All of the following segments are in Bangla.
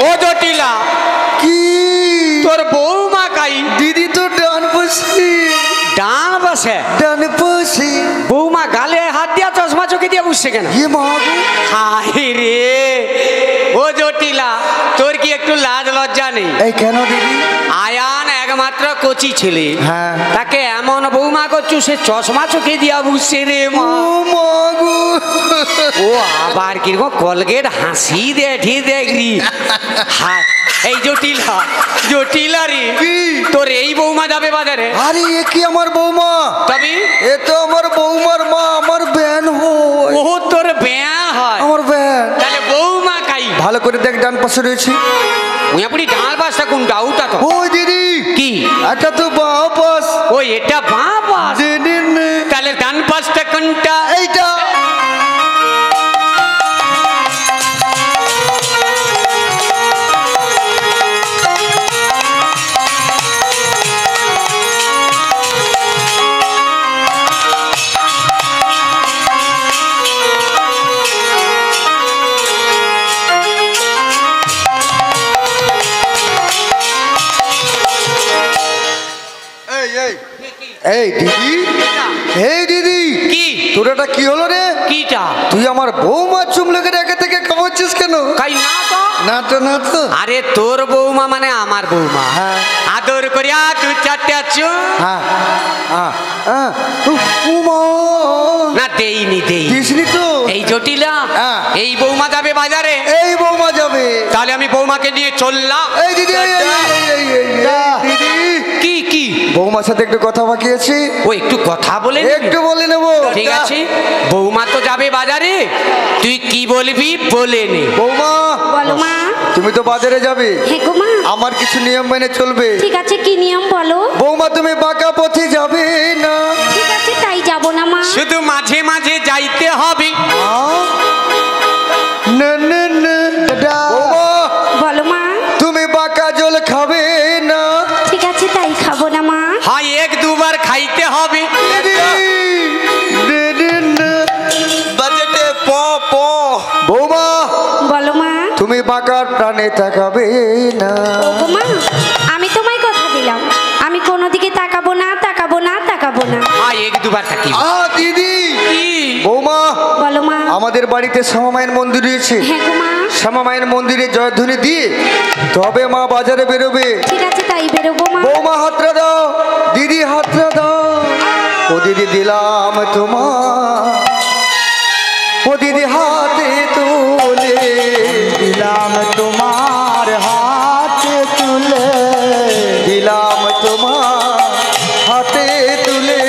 ও জটিলা কি তোর বৌমা কাই? দিদি তো ডান পাশে। ডান পাশে? ডান পাশে। বৌমা গালে হাত দিয়া চশমা চোখে দিয়ে বসছে কেন? এ মা গো। হায় রে ও জটিলা তোর কি একটু লাজ লজ্জা নেই? এই কেন দিদি? আয়ান একমাত্র কচি ছেলে, হ্যাঁ তাকে এমন বৌমা করছু সে চশমা চোখে দিয়া বুঝছে রে মা। ও মা গো। ও আবার কিরকম কলগেট হাসি দেখি দেখি। হ্যাঁ এই জটিলা জটিলা রে কি? তোর এই বৌমা যাবে বাজারে? আরে এ কি আমার বৌমা? তবে এ তো আমার বৌমার মা, আমার ব্যান হয়। ও তোর বেয়া হয়? আমার ব্যান। তাহলে বৌমা কাই? ভালো করে দেখ ডান পাশে রয়েছে। মুয়াপুরি ডাল পাশটা কোনটা? ওটা তো। ওই দিদি কি? এটা তো বাঁ পাশ। ওই এটা বাঁ পাশ? দিদি নে। তাহলে ডান পাশটা কোনটা? এইটা। এই দিদি, এই দিদি কি? তোর এটা কি হলো রে? কিটা? তুই আমার বৌমা চুমলেকে রেখে থেকে খাওয়াচ্ছিস কেন? কাই না তো। না তো না তো। আরে তোর বৌমা মানে আমার বৌমা। হ্যাঁ আদর করিয়া দু চারটে আছো হ্যাঁ হ্যাঁ হ্যাঁ। উমা না দেইনি দেইনি। দিসনি তো। এই জটিলা হ্যাঁ। এই বৌমা যাবে বাজারে, এই বৌমা যাবে। তাহলে আমি বৌমাকে নিয়ে চললাম। এই দিদি দিদি কি কি? বৌমার সাথে একটু কথা বাকি আছে, ও একটু কথা বলে নিবি? একটু বলে নেবো। ঠিক আছে বৌমা তো যাবে বাজারে, তুই কি বলবি বলে নে। বৌমা বলো মা। তুমি তো বাজারে যাবে, হ্যাঁ গো মা। আমার কিছু নিয়ম মেনে চলবে। ঠিক আছে কি নিয়ম বলো? বৌমা তুমি বাঁকা পথে যাবে না। ঠিক আছে তাই যাবো না মা। শুধু মাঝে মাঝে যাইতে হবে। না না না বৌমা বলো মা। তুমি বাঁকা জল খাবে না। ঠিক আছে তাই খাবো না মা। হয় এক দুবার খাইতে হবে। বাজেটে প প। বৌমা বলো মা। তুমি বাঁকার প্রাণে তাকাবে না। ও গো মা, আমি তোমায় কথা দিলাম আমি কোনো দিকে তাকাবো না তাকাবো না তাকাবো না। হয় এক দুবার থাকি। দিদি কি? বৌমা বলো মা। আমাদের বাড়িতে শ্যামা মায়ের মন্দির রয়েছে, হ্যাঁ গো মা। শ্যামা মায়ের মন্দিরে জয়ধ্বনি দিয়ে তবে মা বাজারে বেরোবে। ঠিক আছে তাই বেরোবো মা। বৌমা হাতটা দাও, দিদি হাতটা দাও। ও দিদি দিলাম তোমার, ও দিদি হাতে তুলে দিলাম তোমার, হাতে তুলে দিলাম তোমার, হাতে তুলে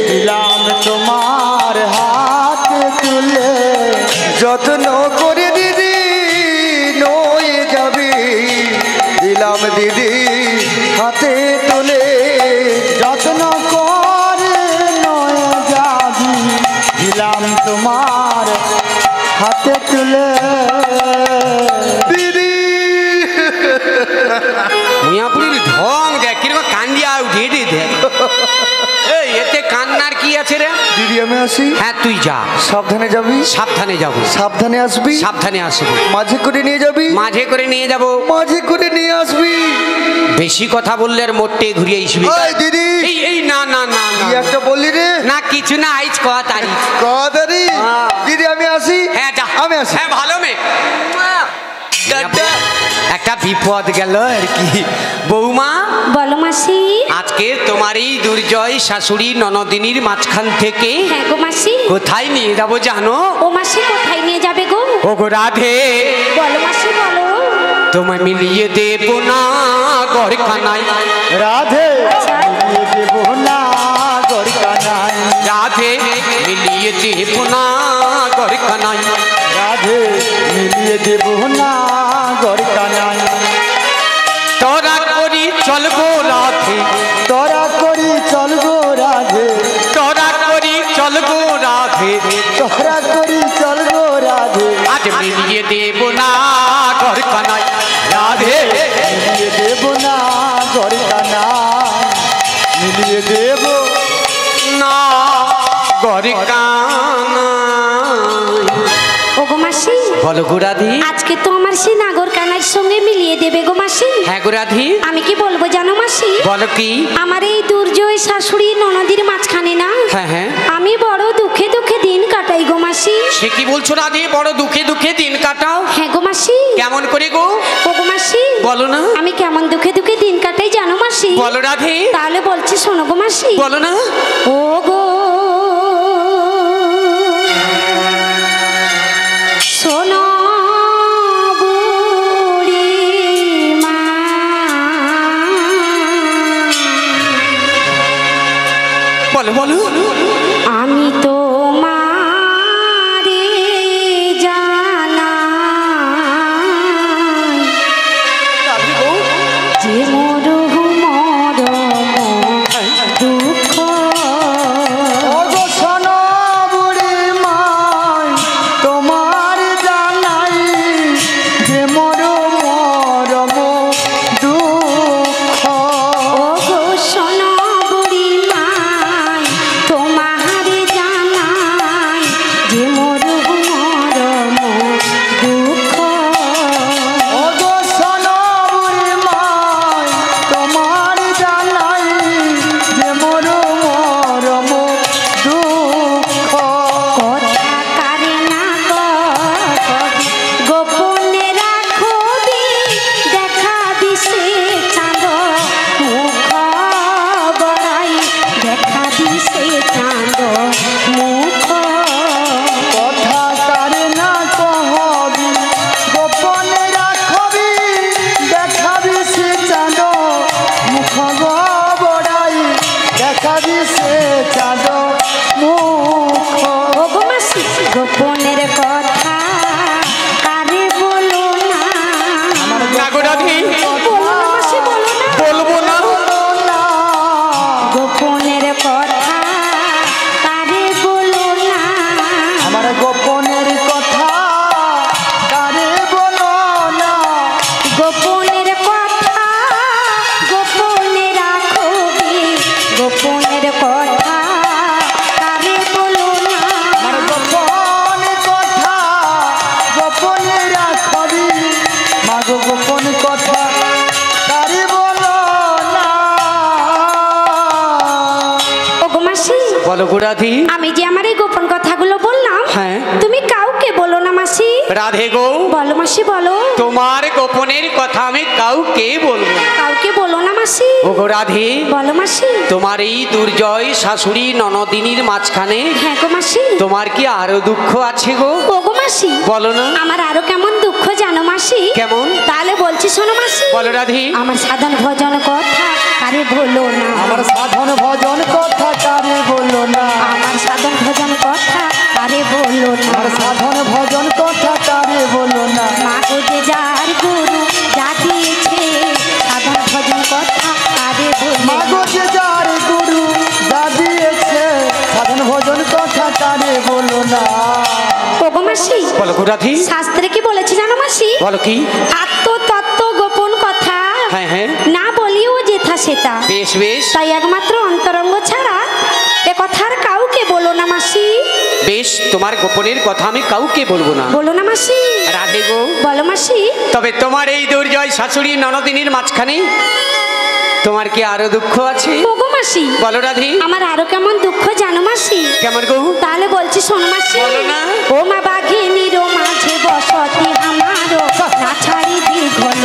দিলাম তোমার, হাতে তুলে যত্ন করে দিদি নয়ে যাবে। দিলাম দিদি হাতে তুলে যত্ন করে নয়ে যাবি। দিলাম তোমার হাতে তুলে দিদি। মিয়াপুরির ঢং দেখ কিরকম কান্দিয়া উঠে দেখ। এই এতে কান্নার কি আছে রে? দিদি আমি আসি। হ্যাঁ তুই যা, সাবধানে যাবি। সাবধানে যাবো। সাবধানে আসবি। সাবধানে আসবো। মাঝে করে নিয়ে যাবি। মাঝে করে নিয়ে যাব। মাঝে করে নিয়ে আসবি। বেশি কথা বললে আর মোটে ঘুরিয়ে আসবি। ওই দিদি এই এই না না না না কি একটা বললি রে? না কিছু না, আইজ ক তারিখ। কাদারি হ্যাঁ। দিদি আমি আসি। হ্যাঁ যা, আমি আসি। হ্যাঁ ভালো মেয়ে। একটা বিপদ গেল আর কি। বৌমা বলো মাসি। আজকে তোমার এই দুর্জয় শাশুড়ি ননদিনীর মাঝখান থেকে হ্যাঁ গো মাসি। কোথায় নিয়ে যাবো জানো? ও মাসি কোথায় নিয়ে যাবে গো? ও গো রাধে, বলো মাসি বলো। তোমায় মিলিয়ে দেব না গড়খানায়। রাধে আচ্ছা। দেব না গড়কানায়। রাধে মিলিয়ে দেব না গড়খানায়। রাধে মিলিয়ে দেব না গড়কানায়। তোরা করি চলবো রাধে, তোরা করি চলবো রাধে, তোরা করি চলবো রাধে। তোরা করি চলবো রাধে। আজ মিলিয়ে দেব না গড়খানায়। রাধে মিলিয়ে দেব না গড়কানায়। মিলিয়ে দেব না গড়খানায়। ও গো মাসি। বলো গো রাধে। আজকে তো আমার সেই নাগর কানার সঙ্গে মিলিয়ে দেবে গো মাসি। হ্যাঁ গো রাধি, আমি কি বলবো জানো মাসি? বলো কি? আমার এই দুর্জয় শাশুড়ি ননদির মাঝখানে না হ্যাঁ হ্যাঁ, আমি বড় দুঃখে দুঃখে দিন কাটাই গো মাসি। সে কি বলছো রাধি? বড় দুঃখে দুঃখে দিন কাটাও? হ্যাঁ গো মাসি। কেমন করে গো? ও গো মাসি, বলো না। আমি কেমন দুঃখে দুঃখে দিন কাটাই জানো মাসি? বলো রাধি। তাহলে বলছি শোনো গো মাসি। বলো না। ও গো শোনো বুড়ি মা, বলো বলো। আমি তো মারে জানাই রাধি গো, যে মরু মরম দুঃখ। ওগো শোনো বুড়ি মাই, তোমার জানাই যে মরো মরম দুঃখ। ও গো শোনো বুড়ি মাই, তোমার জানাই যে মরু মরম দুঃখ। ওগো শোনো বুড়ি মাই, তোমার জানাই যে মরো মরম দুঃখ। কথা কারে না গোপনে রাখবি, দেখা দিছে চাঁদ মুখ বড়াই, দেখা দিছে চাঁদ মুখ। কথা কারে না কহবি, গোপনে রাখবি, দেখাবি সে চাঁদ মুখ গো বড়াই, দেখাবি সে চাঁদ মুখ। ও গো মাসি, গোপনের কথা কারে বলো না। না গো রাধি, বলো না মাসি, বলো না। বলবো না। গোপনের কথা কারে বলো না। আমার গোপনের কথা কারে বলো না। গোপনের কথা গোপনে রাখবি, গোপনের কথা কারে বলো না। আমার গোপন কথা গোপনে রাখবি, মাগো গোপন কথা কারে বলো না। ও গো মাসি, বলো গো রাধি। আমি যে আমার এই গোপন কথাগুলো বললাম, হ্যাঁ। তুমি কাউকে বলো না মাসি। রাধে গো, বলো মাসি, বলো। তোমার গোপনের কথা আমি কাউকে বলবো না। কাউকে বলো না মাসি। ও গো রাধে, বলো মাসি। তোমার এই দুর্জয় শাশুড়ি ননদিনীর মাঝখানে হ্যাঁ গো মাসি। তোমার কি আরো দুঃখ আছে গো? ও গো মাসি, বলো না। আমার আরো কেমন দুঃখ জানো মাসি? কেমন? তাহলে বলছি শোনো মাসি। বলো রাধি। আমার সাধন ভজন কথা কারে বলো না। আমার সাধন ভজন কথা কারে বলো না। আমার সাধন ভজন কথা কারে বলো না। আমার সাধন ভজন কথা কারে বলো না। মা গো যে যার গুরু যা দিয়েছে, সাধন ভজন কথা কারে বলো মাগো না। যে যার গুরু যা দিয়েছে, সাধন ভজন কথা কারে বলো না। ও গো মাসি, বলো গো রাধি। শাস্ত্রে কি বলেছে জানো মাসি? বলো কি? আত্মতত্ত্ব গোপন কথা হ্যাঁ হ্যাঁ, না বলিও যেথা সেটা, বেশ বেশ তাই একমাত্র অন্তরঙ্গ ছাড়া এ কথার কাউকে বলো না মাসি। বেশ, তোমার গোপনের কথা আমি কাউকে বলবো না। বলো না মাসি। রাধে গো, বলো মাসি। তবে তোমার এই দুর্জয় শাশুড়ি ননদিনীর মাঝখানে তোমার কি আরো দুঃখ আছে? ও গো মাসি, বলো রাধি। আমার আরো কেমন দুঃখ জানো মাসি? কেমন গো? তাহলে বলছি শোনো মাসি। বলো না। ও মা বাঘিনীর মাঝে বসতি আমারো, না ছাড়ি দীর্ঘল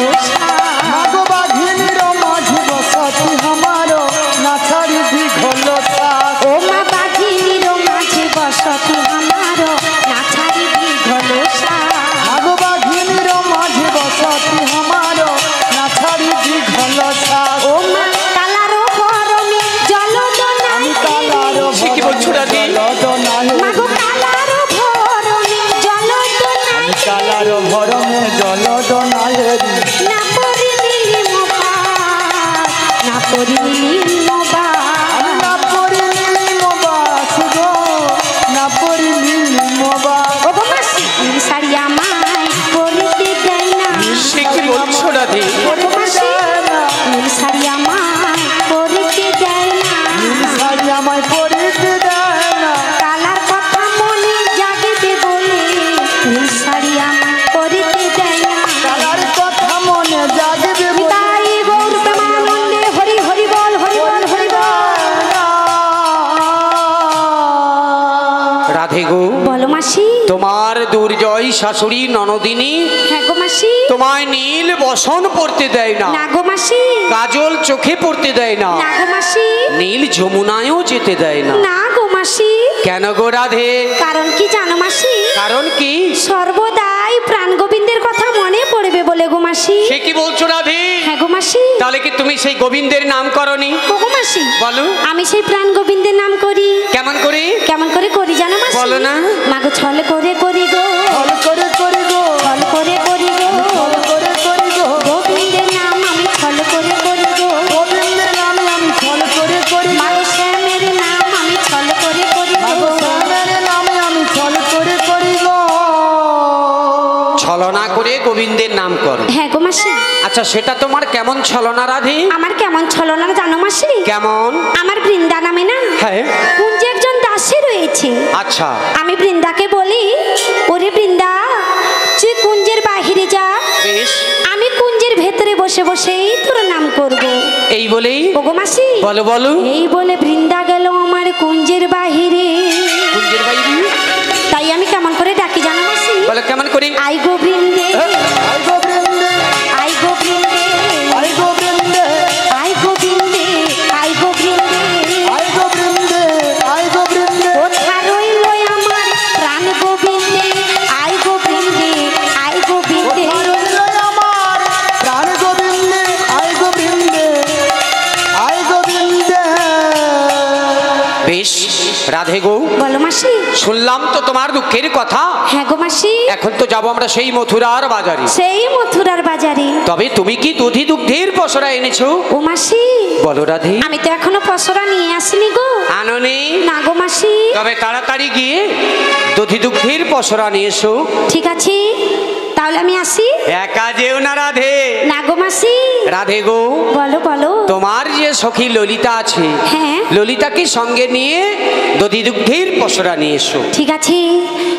মাগো বাঘিনীর মাঝে বসতি আমারো, না ছাড়ি দীঘল শ্বাস। ও মা বাঘিনীর মাঝে বসতি আমারো, না ছাড়ি দীর্ঘল মাগো বাঘিনীর মাঝে বসতি আমারো, না ছাড়ি দীঘল শ্বাস। ও মা কালারো হরমে জলদনা, আমি কালার সে কি বলছো রাধি? জলদনায়, মাগো কালারো হরমে জলদনা, আমি কালার ভরমে জলদনায়, না পরিলি মোবাস, না পরিলি মোবাস। আমি না পড়িলি মোবাস গো, না পড়িলি মোবাস। ও গো মাসি, নীল শাড়ি আমায় পরিতে দেয় না। সে কি বলছো রাধি? ও গো মাসি, নীল শাড়ি আমায় পরিতে দেয় না। নীল শাড়ি আমায় পরিতে দেয় না। কালার কথা মনে জাগিতে বলে, নীল শাড়ি আমায় পরিতে দেয় না। কালার কথা শাশুড়ি ননদিনী হ্যাঁ গো মাসি। তোমায় নীল বসন পড়তে দেয় না, না গো মাসি। কাজল চোখে পড়তে দেয় না, না গো মাসি। নীল যমুনায়ও যেতে দেয় না। না গো মাসি। কেন গো রাধে? কারণ কি জানো মাসি? কারণ কি? সর্বদাই প্রাণ গোবিন্দের কথা মনে পড়বে বলে গো মাসি। সে কি বলছো রাধে? হ্যাঁ গো মাসি। তাহলে কি তুমি সেই গোবিন্দের নাম করনি? গো মাসি বলো। আমি সেই প্রাণ গোবিন্দের নাম করি। কেমন করে? কেমন করে করি জানো মাসি? বলো না। মাগো ছল করে করি গো, ছল করে করি গো, ছল করে করি গো, ছল করে করি গো, গোবিন্দের নাম আমি ছল করে করি গো, গোবিন্দের নামে আমি ছল করে করি গো, মাগো শ্যামের নাম আমি ছল করে করি মাগো গো। শ্যামের নামে আমি ছল করে করি গো। ছলনা করে গোবিন্দের নাম করো। হ্যাঁ গো মাসি। আচ্ছা সেটা তোমার কেমন ছলনা রাধে? আমার কেমন ছলনা জানো মাসি? কেমন? আমার বৃন্দা নামে না হ্যাঁ। কুঞ্জে একজন দাসী রয়েছে। আচ্ছা। আমি বৃন্দাকে বলি, ওরে বৃন্দা তুই কুঞ্জের বাহিরে যা, বেশ। আমি কুঞ্জের ভেতরে বসে বসেই তোর নাম করব। এই বলেই? ওগো মাসি। বলো বলো। এই বলে বৃন্দা গেল আমার কুঞ্জের বাহিরে। কুঞ্জের বাইরে? তাই আমি কেমন করে ডাকি জানো মাসি? বলো কেমন করে? আই গো বৃন্দে, আই গো বৃন্দে, আই গো বৃন্দে, আই গো বৃন্দে, আই গো বৃন্দে, আই গো বৃন্দে। আই গো বৃন্দে, আই গো বৃন্দে, কোথা রইল আমার প্রাণ গোবিন্দে, আই গো বৃন্দে, আই গো বৃন্দে। কোথা রইল আমার প্রাণ গোবিন্দে, আই গো বৃন্দে, আই গো বৃন্দে। বেশ রাধে গো, বলো মাসি। শুনলাম তো তোমার দুঃখের কথা। হ্যাঁ গো মাসি। এখন তো যাবো আমরা সেই মথুরার বাজারে। সেই মথুরার বাজারে। তবে তুমি কি দধি দুগ্ধের পসরা এনেছো? ও মাসি। বলো রাধে। আমি তো এখনো পসরা নিয়ে আসিনি গো। আনোনি? না গো মাসি। তবে তাড়াতাড়ি গিয়ে দধি দুগ্ধের পসরা নিয়ে এসো। ঠিক আছে, তাহলে আমি আসি। একা যেও না রাধে। না গো মাসি। রাধে গো, বলো বলো। তোমার যে সখী ললিতা আছে, হ্যাঁ। ললিতাকে সঙ্গে নিয়ে দধি দুগ্ধের পসরা নিয়ে এসো। ঠিক আছে,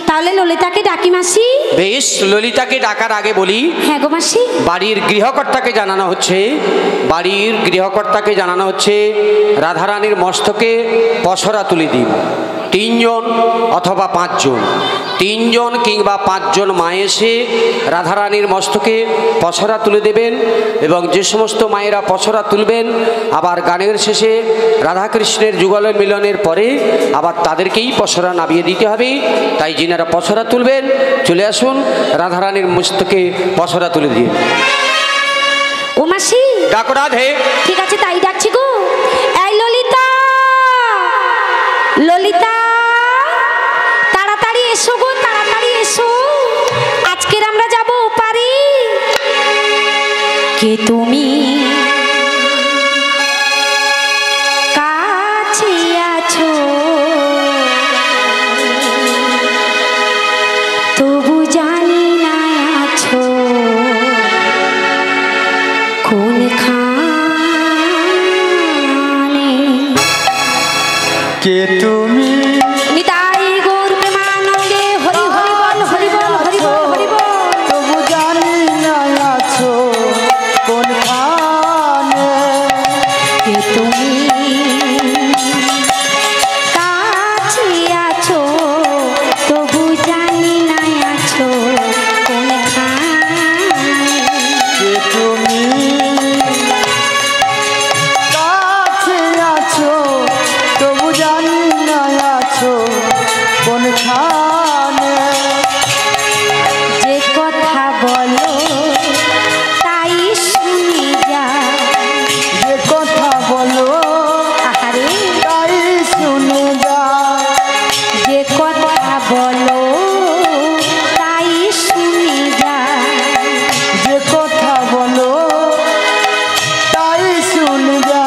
তাহলে ললিতাকে ডাকি মাসি। বেশ, ললিতাকে ডাকার আগে বলি, হ্যাঁ গো মাসি। বাড়ির গৃহকর্তাকে জানানো হচ্ছে, বাড়ির গৃহকর্তাকে জানানো হচ্ছে রাধারানীর মস্তকে পসরা তুলে দিন। 3 জন অথবা 5 জন, 3 জন কিংবা 5 জন মা এসে রাধারানীর মস্তকে পসরা তুলে দেবেন। এবং যে সমস্ত মায়েরা পসরা তুলবেন, আবার গানের শেষে রাধাকৃষ্ণের যুগল মিলনের পরে আবার তাদেরকেই পসরা নামিয়ে দিতে হবে। তাই যিনারা পসরা তুলবেন চলে আসুন, রাধারানীর মস্তকে পসরা তুলে দিন। ও মাসি। ডাকো রাধে। ঠিক আছে, তাই ডাকছি গো। এই ললিতা, ললিতা তাড়াতাড়ি এসো গো, তাড়াতাড়ি এসো। আজকের আমরা যাব ওপারে। কে তুমি? কাছে আছো তবু জানি না আছো কোনখানে। কে তুমি? নিতাই গৌর প্রেমানন্দে হরি হরি বল, হরি বল, হরি বল, হরি বল। তবু জানি না আছো কোনখানে। কে তুমি? কাছে আছো তবু জানি না আছো কোনখানে। কে তুমি? কাছে আছো তবু জানি না আছো কোনখানে। যে কথা বলো তাই শুনি যা। যে কথা বলো আহারে, তাই শুনে যা। যে কথা বলো তাই শুনি যা। যে কথা বলো তাই শুনে যা।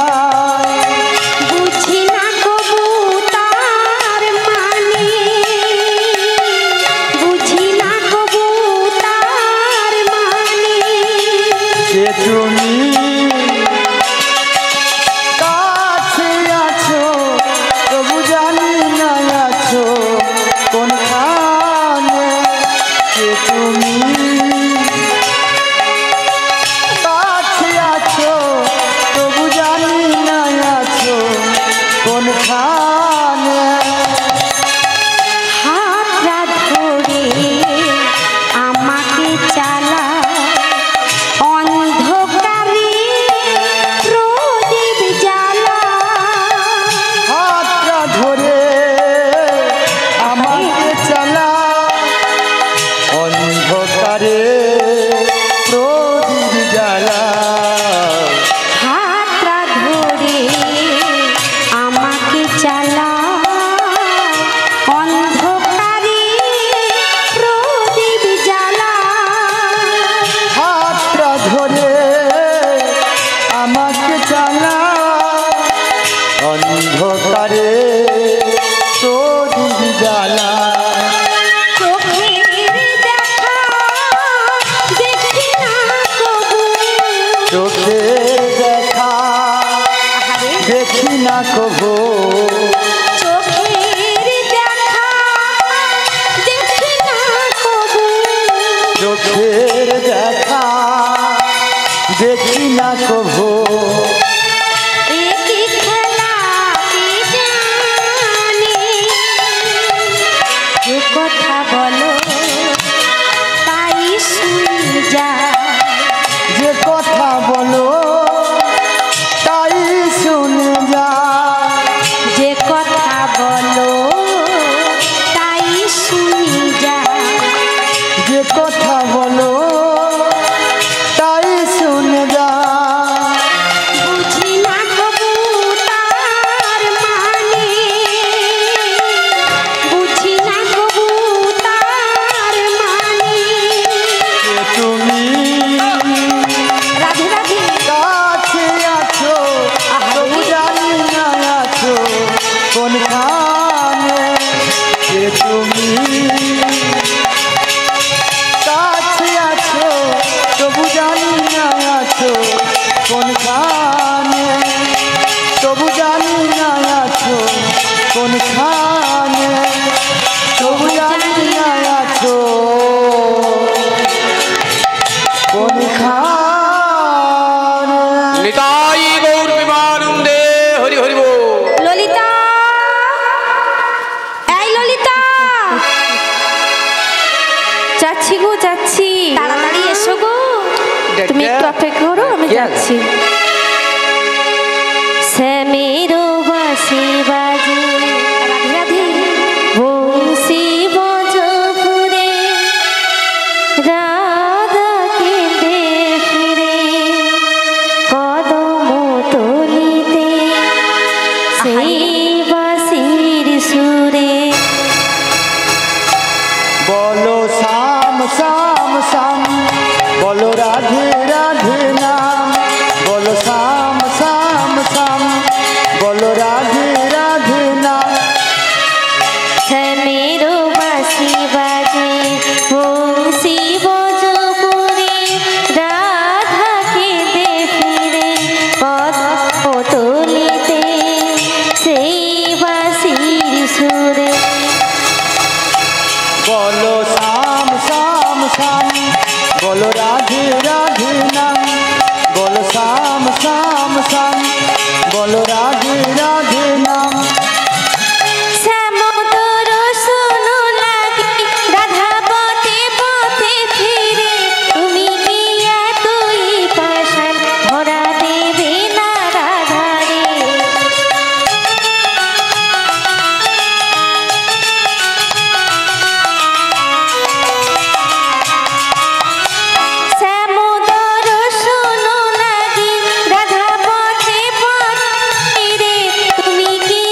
বুঝি না কবু তার মানে, বুঝি না কবু তার মানে। কে তুমি? কাছে আছো তবু জানি না আছো কোনখানে। কে তুমি? কাছে আছো তবু জানি না আছো কোনখানে। হাতটা ধরে জ্বালা হাতটা ধরে আমাকে চালা অন্ধকারে প্রদীপ জ্বালা হাতটা ধরে আমাকে চালা অন্ধকারে প্রদীপ জ্বালা চোখের দেখা দেখি না কবু চোখে দেখা দেখি না কবু চোখের দেখা দেখি না কবু চোখের দেখা দেখি না কবু একই খেলা কে জানে যে কথা বলো তাই শুনি যা যে কথা বলো তাই শুনে যা যে কথা বলো তাই শুনি যা যে কথা বলো তাই শুনে যা বুঝি না কবু তার মানে বুঝি না কবু তার মানে যে তুমি রাধে রাধে কাছে আছো তবু জানি না আছো কোনখানে যে তুমি কাছে আছো তবু জানি না আছো কোনখানে তবু জানি না আছো কোনখানে তবু জানি না আছো কোনখানে নিতাই গৌর বিমানন্দে হরি হরি বল। ললিতা এই ললিতা যাচ্ছি গো যাচ্ছি তাড়াতাড়ি এসো গো তুমি একটু অপেক্ষা করো আমি কি আছে? যাচ্ছি শ্যামেরও বাঁশি বাজে রাধে রাধে বংশী বজপুরে রাধাকে ফিরে কদম তলিতে সেই বাঁশির সুরে বলো শাম শাম শাম বলো রাধে রাধে নাম বলো শাম শাম শাম বলো রাধে রাধে নাম শ্যামেরও বাঁশি বাজে বংশী বজপুরে রাধাকে ফিরে পদ্ম তলিতে সেই বাঁশির সুরে বলো শাম শাম শাম বলো রাধে রাধে নাম বলো শাম শাম শাম বলো রাধে রাধে নাম শ্যামতর শোনো লাগি রাধা পথে পথে ফিরে তুমি কি এতই পাষাণ ধরা দেবে না রাধারে শ্যামতর শোনো লাগি রাধা পথে পথে ফিরে তুমি কি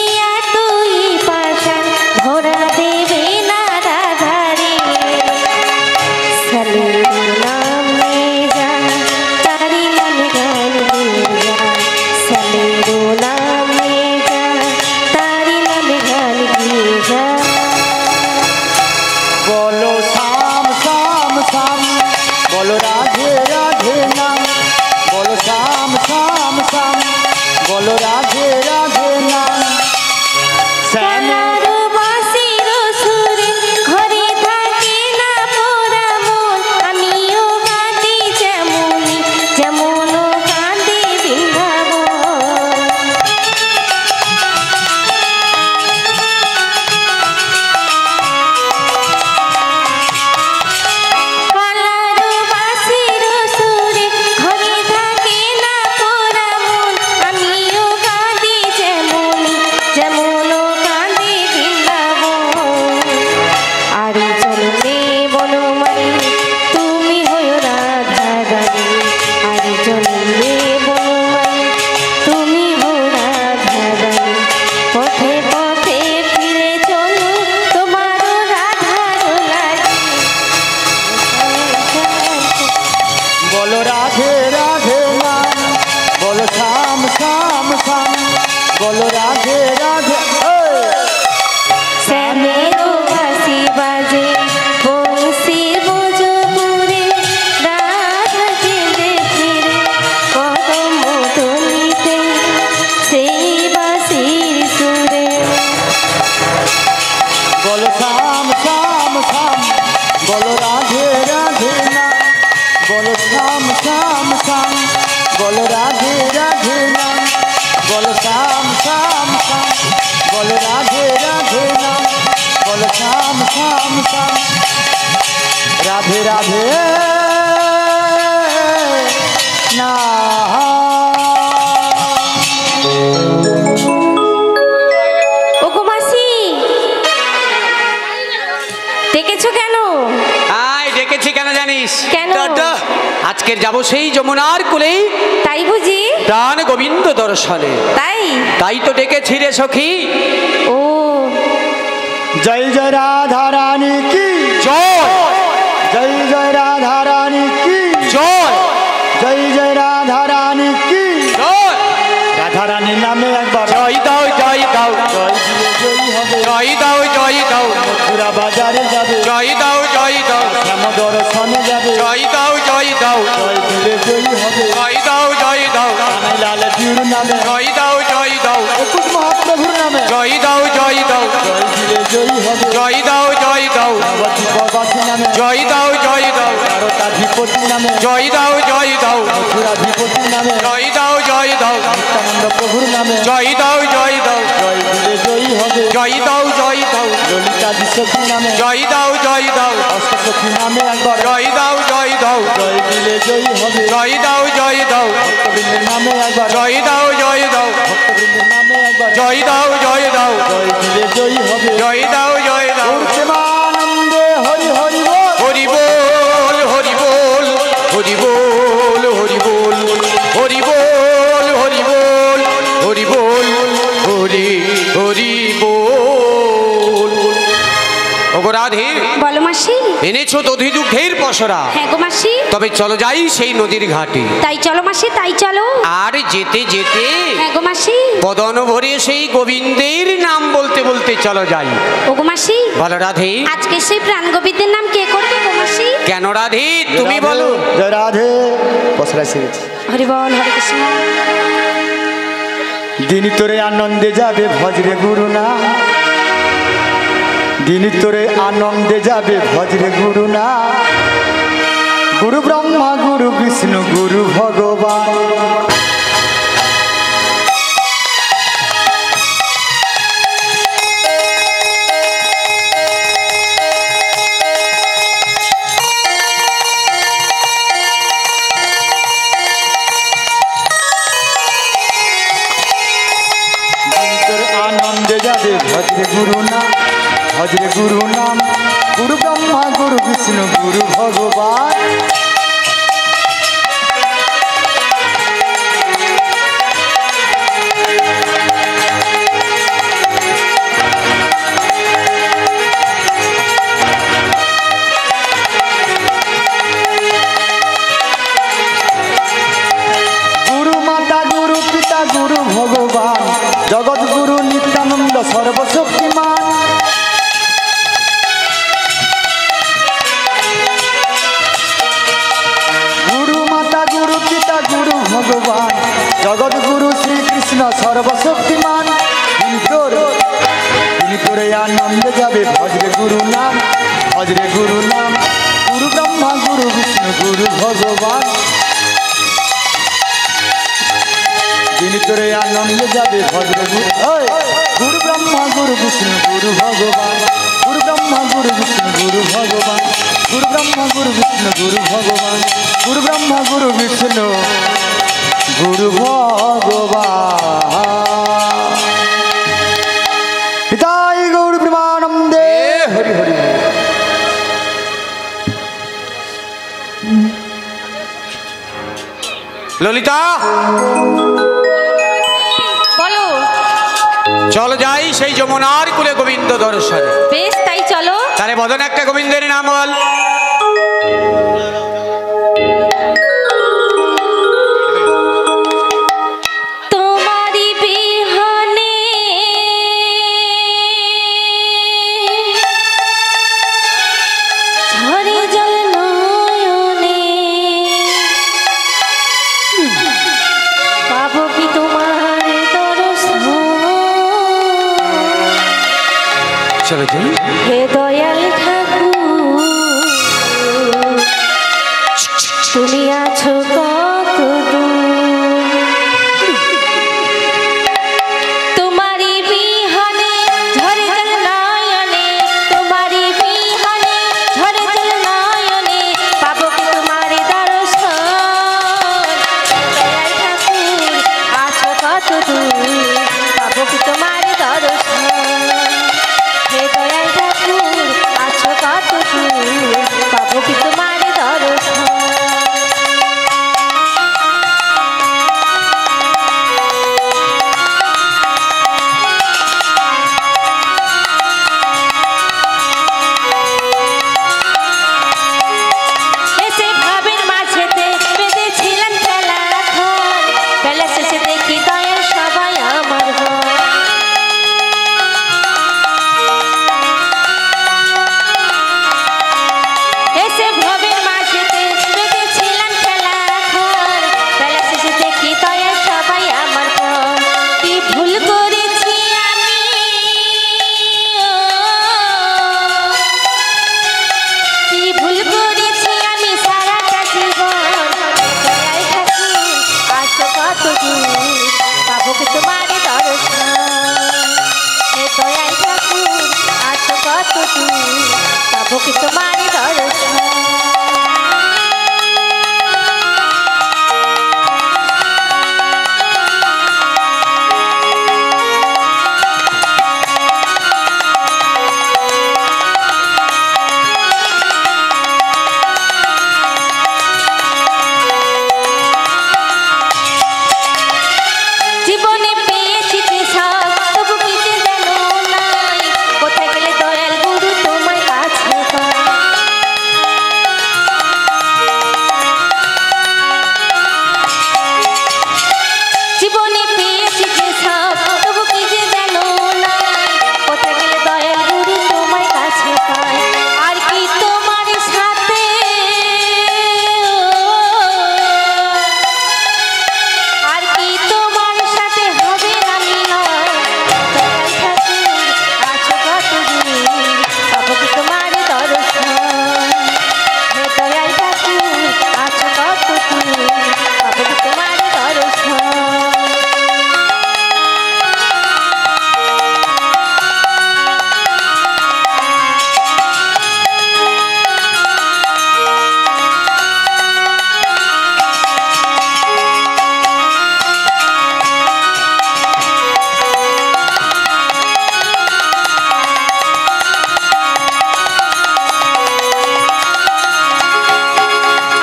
রাধে রাধে নাম বলো শ্যাম শ্যাম শ্যাম বলো রাধে রাধে শ্যামেরও বাঁশি বাজে বংশী বোজপুরে রাধা কেঁদে ফিরে কদম তলিতে সেই বাঁশির সুরে বলো শ্যাম শ্যাম শ্যাম বলো রাধে রাধে নাম বলো শ্যাম শ্যাম শ্যাম বলো রাধে রাধে নাম বলো শ্যাম শ্যাম শ্যাম বলো রাধে রাধে নাম বলো শ্যাম শ্যাম শ্যাম রাধে রাধে না ওগো মাসি ডেকেছো কেন? আয় ডেকেছি কেন জানিস? কেন? আজকের যাব সেই যমুনার কুলে তাই বুঝি? প্রাণ গোবিন্দ দর্শনে। তাই তাই তো ডেকেছি রে সখী। ও জয় জয় রাধা রানী কি জয় জয় জয় রাধা রানী কি জয় জয় জয় রাধা রানী কি জয়। রাধা রানীর নামে একবার জয় দাও জয় দাও জয় দিলে জয়ী হবে জয় দাও জয় দাও মথুরা বাজারে যাবে জয় দাও জয় দাও শ্যাম দর্শনে যাবে জয় দাও জয় দাও জয় দিলে জয়ী হবে জয় দাও জয় দাও কানাই লাল জিউর নামে জয় দাও জয় দাও 21 মহাপ্রভুর নামে জয় দাও জয় দাও জয় দিলে জয়ী হবে জয় দাও জয় দাও ভগবতী প্রবাসী নামে জয় দাও জয় দাও দ্বারকাধিপতি নামে জয় দাও জয় দাও মথুরাধিপতি নামে জয় দাও জয় দাও নিত্যানন্দ প্রভুর নামে জয় দাও জয় দাও জয় দিলে জয়ী হবে জয় দাও জয় দাও ললিতা বিশ্বসী নামে জয় দাও জয় দাও অষ্টসখী নামে একবার জয় দাও জয় দাও জয় দিলে জয়ী হবে জয় দাও জয় দাও ভক্তবৃন্দের নামে একবার জয় দাও জয় দাও ভক্তবৃন্দের নামে একবার জয় দাও জয় দাও জয় দিলে জয়ী হবে জয় দাও জয় দাও প্রেমানন্দে হরি হরি বল হরি বল হরি বল হরি বল হরি বল হরি বল হরি বল হরি বল হরি হরি বল। ওগো রাধে বলো মাসি। এনেছো দধি দুগ্ধের পসরা, হ্যাঁ গো মাসি। তবে চলো যাই সেই নদীর ঘাটে। তাই চলো মাসি তাই চলো। আর যেতে যেতে হ্যাঁ গো মাসি। বদন ভরে সেই গোবিন্দের নাম বলতে বলতে চলো যাই। ওগো মাসি বলো রাধে। আজকে সেই প্রাণ গোবিন্দের নাম কে করবে গো মাসি? কেন রাধে তুমি বলো। জয় রাধে পসরা শিখেছি হরি বল হরে কৃষ্ণ। দিন তোরে আনন্দে যাবে ভজরে গুরু না দিন তোরে আনন্দে যাবে ভজরে গুরু না গুরু ব্রহ্মা গুরু বিষ্ণু গুরু ভগবান আনন্দে যাবে ভজরে গুরু নাম ভজরে গুরু নাম গুরু ব্রহ্মা গুরু বিষ্ণু গুরু ভগবান গুরু মাতা গুরু পিতা গুরু ভগবান জগৎ গুরু নিত্যানন্দ সর্বশক্তিমান গুরু মাতা গুরু পিতা গুরু ভগবান জগৎ গুরু শ্রীকৃষ্ণ সর্বশক্তিমান তিনি তোরে আনন্দে যাবে ভজরে গুরু নাম ভজরে গুরু নাম গুরু ব্রহ্মা গুরু বিষ্ণু গুরু ভগবান তিনি তোরে আনন্দে যাবে ভজরে গুরু ব্রহ্মা গুরু বিষ্ণু গুরু ভগবান গুরু ব্রহ্মা গুরু বিষ্ণু গুরু ভগবান গুরু ব্রহ্মা গুরু বিষ্ণু গুরু ভগবান গুরু ব্রহ্মা গুরু বিষ্ণু গুরু ভগবান পিতাই গৌর প্রেমানন্দে হরি হরি ললিতা বলো। চলো যাই সেই যমুনার কুলে গোবিন্দ দর্শনে। বেশ তাই চলো। তাহলে বদন একটা গোবিন্দের নাম বল। চলো যাই। হে দয়াল ঠাকুর তুমি আছো কত দূর, তোমারই বিহানে ঝরে জল নয়নে, তোমারই বিহানে ঝরে জল নয়নে, পাবো কি তোমার দর্শন। দয়াল ঠাকুর আছো কত দূর, পাবো কি তোমার দর্শন। হে দয়াল ঠাকুর আছো কত দূর, পাবো কি তোমার দর্শন। এসে ভাবের মাঝেতে বেঁধেছিলেন খেলা ঘর, বেলা শেষে দেখি দয়াল সবাই আমার ঘর। এসে ভবের মাঝেতে বেঁধেছিলেন খেলা ঘর, বেলা শেষে দেখি দয়াল সবাই আমার ঘর। কি ভুল করেছি আমি, কি ভুল করেছি আমি সারাটা জীবন। দয়াল ঠাকুর আছো কত দূর, পাবো কি তোমার দর্শন। হে দয়াল ঠাকুর আছো কত দূর, পাবো কি তোমার দর্শন। জীবনে পেয়েছি যে সব, তবু কিছু যেন নাই, কোথায় গেলে দয়াল গুরু তোমার কাছে পাই। জীবনে পেয়েছি যে সব, তবু কিছু যেন নাই, কোথায় গেলে দয়াল গুরু তোমার কাছে পাই। আর কি তোমার সাথে, আর কি তোমার সাথে হবে না মিলন। দয়াল ঠাকুর আছো কত দূর, পাবো কি তোমার দর্শন। হে দয়াল ঠাকুর আছো কত দূর, পাবো কি তোমার দর্শন।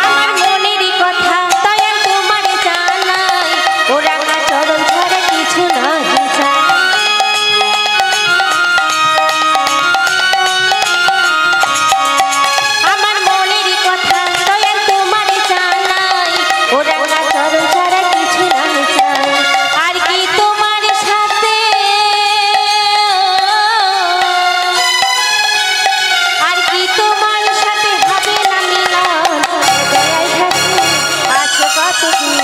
আমার মনেরই কথা দয়াল তোমার জানাই, ও রাঙা চরণ ছাড়া কিছু নাহি চাই। আমার মনেরই কথা দয়াল তোমার জানাই, ও রাঙা চরণ ছাড়া কিছু নাহি চাই। আর কি তোমার সাথে, আর কি তোমার সাথে হবে না মিলন। দয়াল ঠাকুর আছো কত দূর,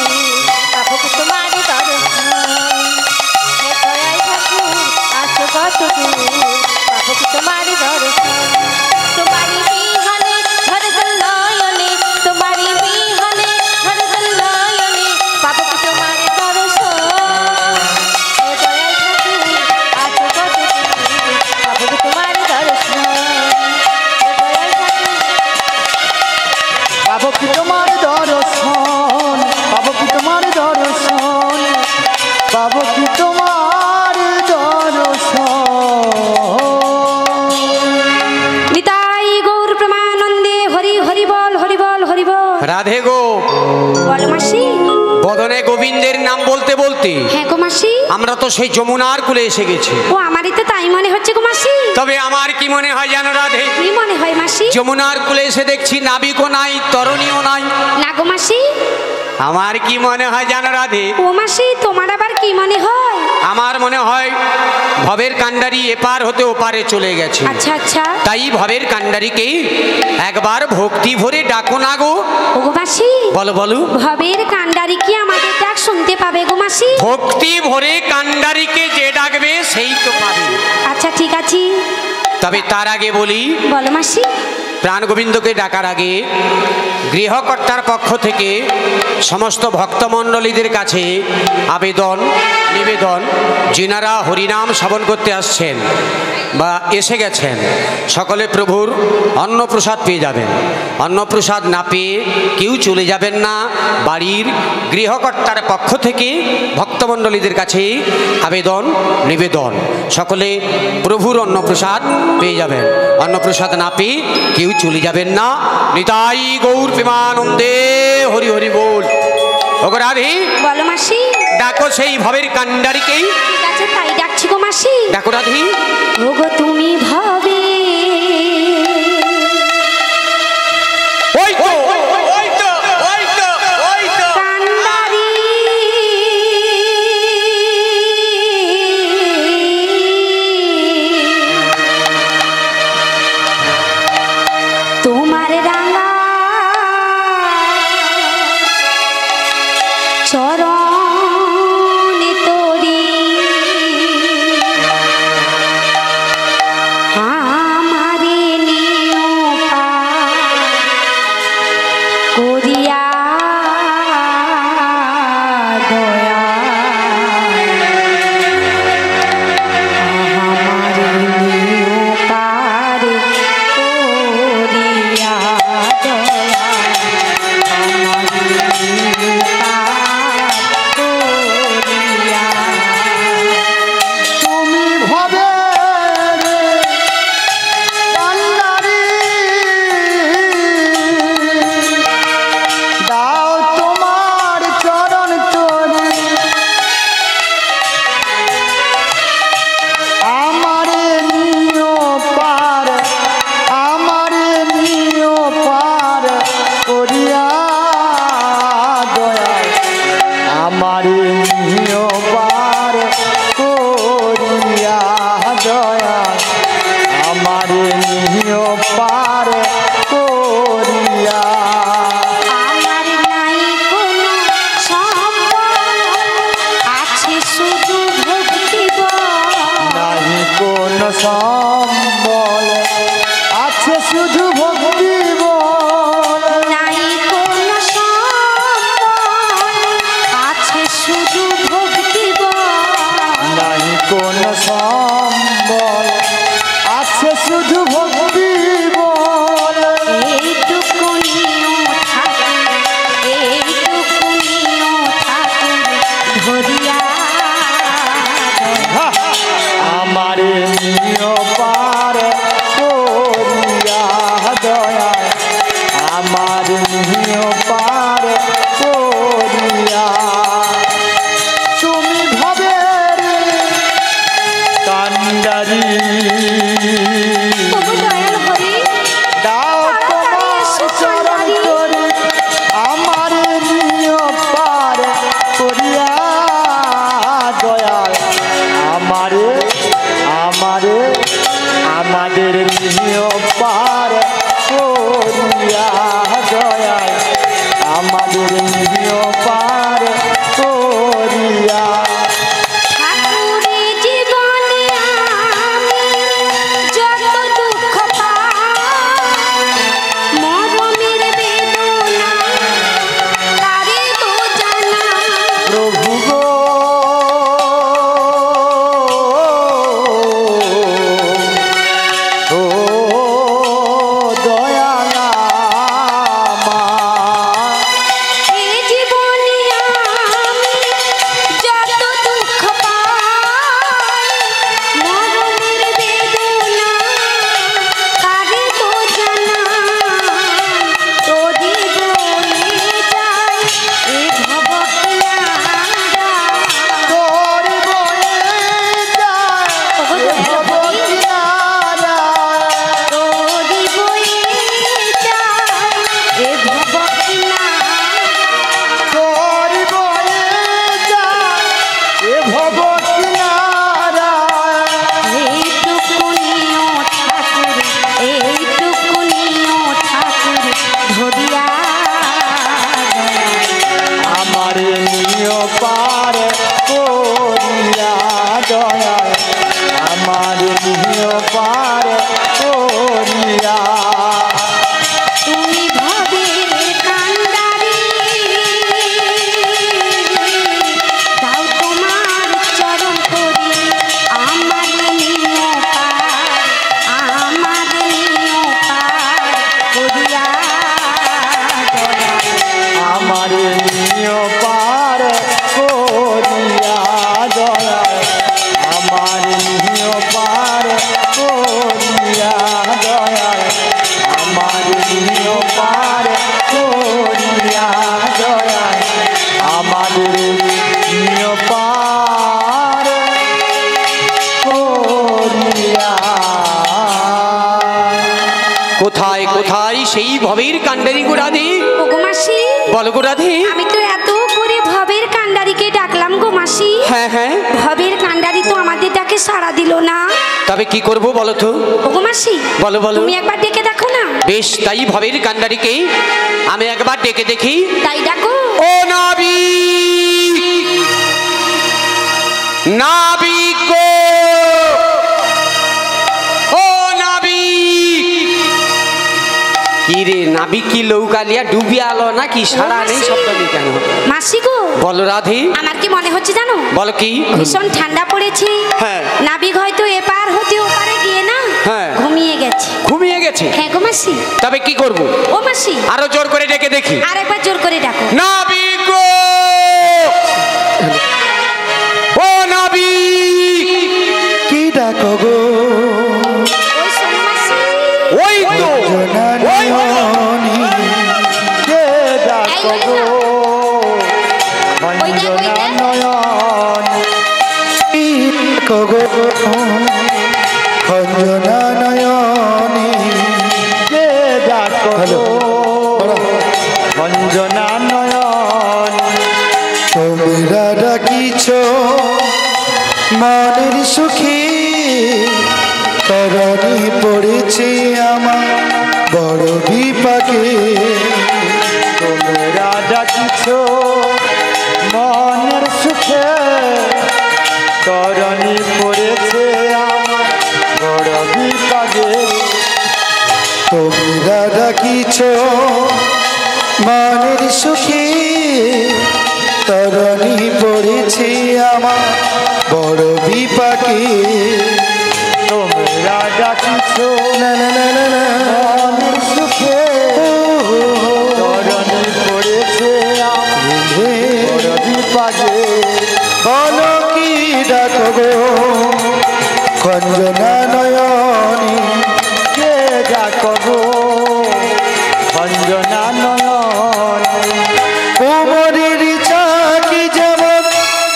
পাবো কি তোমার দর্শন। হে দয়াল ঠাকুর আছো কত দূর, পাবো কি তোমার দর্শন। তোমারই বিহানে ঝরে জল নয়নে, তোমারই বিহানে ঝরে জল নয়নে, পাবো কি তোমার দর্শন। হে দয়াল ঠাকুর আছো কত দূর, পাবো কি তোমার দর্শন। হে দয়াল ঠাকুর পাবো কি তোমার দর্শন, পাবো কি তোমার দর্শন, পাবো কি তোমার দর্শন। নিতাই গৌর প্রেমানন্দে হরি হরি বল হরি বল হরি বল। রাধে গো। বল মাসি। বদনে গোবিন্দের নাম বলতে বলতে হ্যাঁ গো মাসি। আমরা তো সেই যমুনার কুলে এসে গেছি। ও আমারই তো তাই মনে হচ্ছে গো মাসি। তবে আমার কি মনে হয় জানো রাধে, কি মনে হয় মাসি? যমুনার কুলে এসে দেখছি নাবিকও নাই, তরণীও নাই। না গো মাসি। আমার কি মনে হয় জানো রাধে, ও মাসি তোমার আবার কি মনে হয়? আমার মনে হয় ভবের কান্ডারি এপার হতে ওপারে চলে গেছে। আচ্ছা আচ্ছা। তাই ভবের কান্ডারিকে একবার ভক্তি ভরে ডাকো না গো। ও গো মাসি। বলো বলো। ভবের কান্ডারি কি আমাদের ডাক শুনতে পাবে গো মাসি? ভক্তি ভরে কান্ডারিকে যে ডাকবে সেই তো পাবে। আচ্ছা ঠিক আছে। তবে তার আগে বলি, বলো মাসি। প্রাণ গোবিন্দকে ডাকার আগে গৃহকর্তার পক্ষ থেকে সমস্ত ভক্তমণ্ডলীদের কাছে আবেদন নিবেদন, যিনারা হরিনাম শ্রবণ করতে আসছেন বা এসে গেছেন, সকলে প্রভুর অন্নপ্রসাদ পেয়ে যাবেন। অন্নপ্রসাদ না পেয়ে কেউ চলে যাবেন না। বাড়ির গৃহকর্তার পক্ষ থেকে ভক্তমণ্ডলীদের কাছে আবেদন নিবেদন, সকলে প্রভুর অন্নপ্রসাদ পেয়ে যাবেন। অন্নপ্রসাদ না পেয়ে কেউ চলে যাবেন না। নিতাই গৌর প্রেমানন্দে হরি হরি বল। ওগো রাধে, বলো মাসি। ডাকো সেই ভবের কাণ্ডারিকেই। ঠিক আছে, তাই ডাকছি গো মাসি। ডাকো রাধে। ওগো তুমি ভাবে ওই তো, ওই তো, ওই তো, ওই তো। কান্ডারি তোমার রাঙা চরণে তোরি আমারে নিও পার করিয়া দয়া, আমারে নিও পার করিয়া দয়া, আমারে নিও পার করিয়া। তুমি ভবে কান্ডারি দাও তোমার চরণ তোরে আমারে নিও পার, আমারে নিও পার করিয়া দয়া, আমারে নিও পার করিয়া দয়া, আমারে নিও পার করিয়া। আমার নাই কোনো সম্বল, আছে শুধু ভক্তি বল। নাহি কোন সম্বল, আছে শুধু ভক্তি বল। নাই কোনো সম্বল, আছে শুধু ভক্তি বল। নাহি কোন সম্বল, আছে শুধু ভক্তি বল। এইটুকুনিও ঠাকুর, এইটুকুনিও ঠাকুর ধরিয়া হা! আমারে নিও পার করিয়া দয়া, আমারে নিও পার করিয়া। তুমি ভবের কান্ডারি তবু দয়াল হরি দাও তোমার চরণ তোরে আমারে নিও পার করিয়া দয়া, আমারে আমারে আমাদের নিও পার করিয়া দয়া, আমাদের নিও পার করিয়া। ঠাকুরে জীবনে আমি যত দুঃখ পাই, মরণের বেদনা কারে গো জানা। প্রভু গো ও দয়ালা মা, এ জীবনে আমি যত দুঃখ পাই, মরণের বেদনা কারে গো জানা। তোরি বয়ে যায় এ ভব কিনারা। তোর বয়ে যায় এ ভব কিনারা। তোরি বয়ে যায় এ ভব কিনারা। তোর বয়ে যায় এ ভব কিনারা। এইটুকুনিও ঠাকুর, এইটুকুনিও ঠাকুর ধরিয়া আমারে নিও পার করিয়া দয়া, আমারে নিও পার পার করিয়া দয়াল আমার নিয় পার করিয়া দয়াল আমার নিয় পার করিয়া দয়াল আমার নিয় পার করিয়া। কোথায় কোথায় সেই ভবের কাণ্ডারি গো রাধে? ওগো মাসি, বলো গো রাধে। আমি তো এত করে ভবের কাণ্ডারিকে ডাকলাম গো মাসি। হ্যাঁ হ্যাঁ, ভবের কাণ্ডারি তো আমাদের ডাকে সাড়া দিল না। তবে কি করব বলো তো? ওগো মাসি, বলো বলো। তুমি একবার ডেকে দেখো না। বেশ, তাই ভবের কাণ্ডারিকে আমি একবার ডেকে দেখি। তাই ডাকো। ও নাবিক, নাবিক গো, ও নাবিক। কি রে নাবিক, কি লৌকালিয়া ডুবিয়ে আলো না কি? সারা নেই, শব্দ নেই কেন? মাসি গো, বলো রাধে। আমার কি মনে হচ্ছে জানো? বলো কি? ভীষণ ঠান্ডা পড়েছে। হ্যাঁ। নাবিক হয়তো এপার হতে ওপারে গিয়ে না হ্যাঁ। ঘুমিয়ে গেছে। ঘুমিয়ে গেছে? হ্যাঁ গো মাসি। তবে কি করব? ও মাসি, আরো জোর করে ডেকে দেখি। আর একবার জোর করে ডাকো। নাবিক গো, ও নাবিক। কি ডাকো গো? ওই শোনো মাসি। ওই তো, ওই জননী কে ডাকো গো? ওই দেখ, ওই দেখ। নয়নী কি ডাকো গো? খঞ্জনা নয়নী কে ডাকো গো? খঞ্জনা নয়নী তোমরা ডাকিছ মনের সুখী করণী পড়েছে আমার বড় বিপাকে। তোমরা ডাকিছ মনের সুখে করণী পড়েছে আমার বড় বিপাকে। তোমরা ডাকিছ মনের সুখে তরণী পড়েছে আমার বড় বিপাকে। তোমরা ডাকিছ না না না না না মনের সুখে তরণী পড়েছে আমার বড় বিপাকে। বলো কি ডাকো গো? খঞ্জনা নয়নী কে ডাকো গো? খঞ্জনা নয়নী কোমরের চাকি যেমন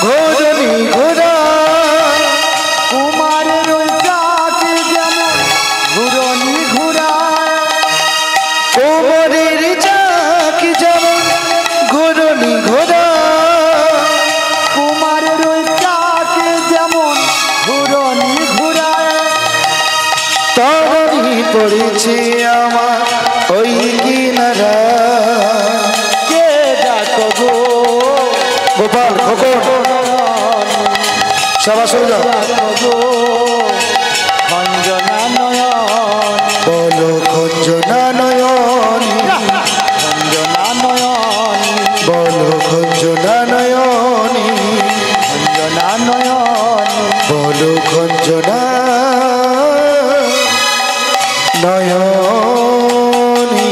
ঘোরনি ঘোরা, কুমারের ওই চাকি যেমন ঘুরনি ঘোরা। কোমরের চাকি যেমন ঘুরনি ঘোরা, কুমারের ওই চাকি যেমন ঘুরনি ঘোরা। তরণী পড়েছে আমার ওই কিনারা কে ডাকো গো? গোপাল খোকন সবাই শুনে যাও। খঞ্জনা নয়নী বলো খঞ্জনা নয়নী, খঞ্জনা নয়নী বলো খঞ্জনা নয়নী, খঞ্জনা নয়নী বলো খঞ্জনা নয়নী।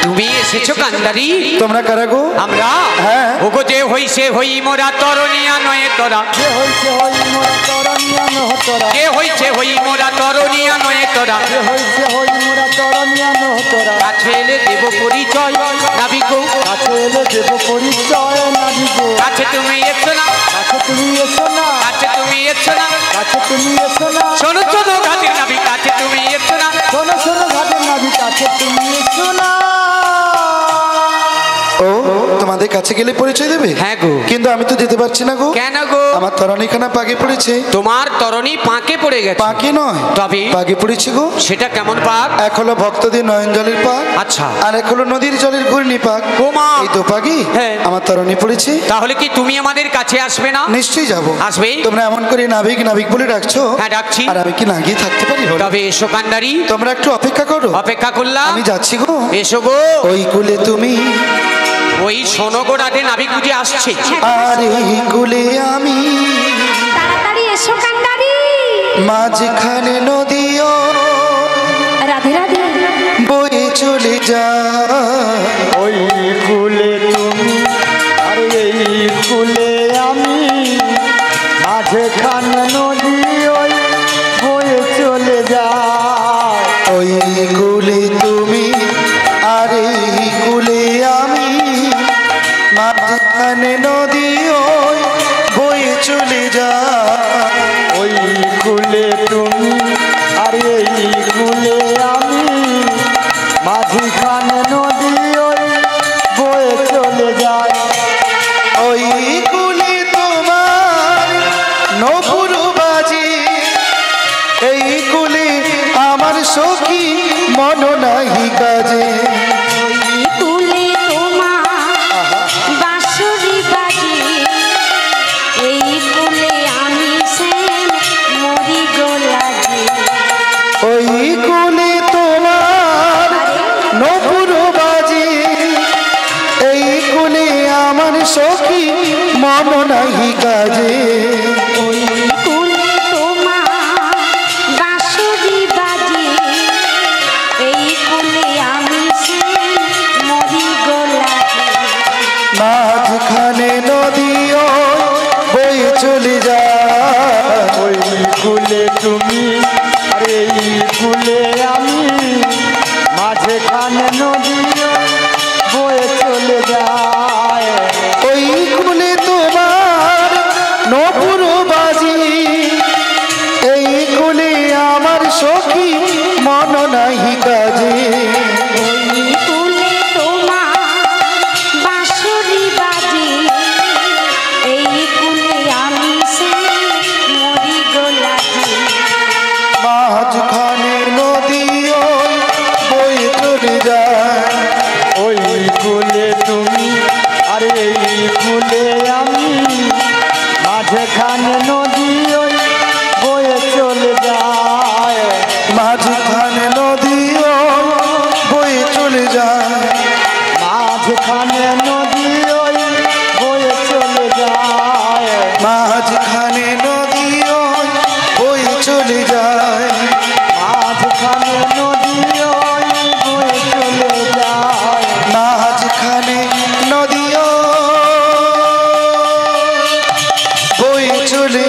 তুমি এসেছো কান্ডারি? তোমরা কারা গো? আমরা হ্যাঁ। ওগো যে হইছে হই মোরা তরণিয়া নয় তোরা। যে হইছে হই মোরা তরণিয়া নহ তোরা, যে হইছে হই মোরা তরণিয়া নয় তোরা। যে হইছে হই মোরা তরণিয়া নহ তোরা। কাছে এলে দেব পরিচয় নাবিক গো, কাছে এলে দেব পরিচয় নাবিক গো। কাছে তুমি এসো না, কাছে তুমি এসো না, কাছে তুমি এসো না। কাছে তুমি এসো না। শোনো শোনো ঘাটের নাবিক, কাছে তুমি এসো না। শোনো শোনো ঘাটের নাবিক, কাছে তুমি এসো না। ও তোমাদের কাছে গেলে পরিচয় দেবে? হ্যাঁ গো। কিন্তু আমি তো যেতে পারছি না গো। কেন গো? আমার তরণীখানা পাকে পড়েছে। তোমার তরণী পাকে পড়ে গেছে। পাকে নয় তবে পাকে পড়েছে গো। সেটা কেমন পাক? এক হলো ভক্তদের নয়ন জলের পাক, আচ্ছা। আর এক হলো নদীর জলের ঘূর্ণি পাক। ও মা, এই তো পাকি হ্যাঁ। আমার তরণী পড়েছে। তাহলে কি তুমি আমাদের কাছে আসবে না? নিশ্চয়ই যাবো। আসবে? তোমরা এমন করে নাবিক নাবিক বলে ডাকছো। হ্যাঁ ডাকছি। আর আমি কি না গিয়ে থাকতে পারি? বলো। তবে এসো কান্ডারি, তোমরা একটু অপেক্ষা করো। অপেক্ষা করলাম। আমি যাচ্ছি গো। এসো গো। ওই কুলে তুমি ওই শোনো গো রাধে, নাবিক বুঝে আসছে। আর এই কুলে আমি, তাড়াতাড়ি এসো কান্ডারি। মাঝখানে নদীও রাধে রাধে। বয়ে চলে যা। ওই কুলে তুমি মাঝখানে নদী ওই বয়ে চলে যায়। ওই কুলে তুমি আর এই কুলে আমি, মাঝখানে নদী ওই বয়ে চলে যায়। ওই কুলে তোমার নপুর বাজে, এই কুলে আমার সখী মন নাহি কাজে। ওই কুলে তোমার বাঁশরি বাজে, এই কুলে আমি শ্যাম মরি গো লাগে। ওই কুলে তোমার নপুর বাজে, এই কুলে আমার সখী মন নাহি কাজে। ওই কুলে তোমার বাঁশরি বাজে, এই কুলে আমি শ্যাম মরি গো লাগে। মাঝখানে নদী ওই বয়ে চলে যায়। ওই কুলে তুমি আর এই কুলে আমি, মাঝখানে নদী বয়ে চলে যায়। ওই কুলে তোমার নপুর বাজি, এই কুলে আমার সখী মন নাহি কাজে। ওই কুলে তোমার বাঁশরি বাজে, এই কুলে আমি শ্যাম মরি গো লাগে। মাঝখানে নদী ওই বয়ে চলে যায়। ওই কুলে তুমি আর এই কুলে আমি, মাঝখানে নদী ওই বয়ে চলে যায়। মাঝখানে নদী ওই বয়ে চলে যায়। মাঝখানে নদী ওই বয়ে চলে যায়। মাঝখানে নদী ওই বয়ে চলে যায়। মাঝখানে নদী ওই বয়ে চলে যায়। মাঝখানে নদী ওই বয়ে চলে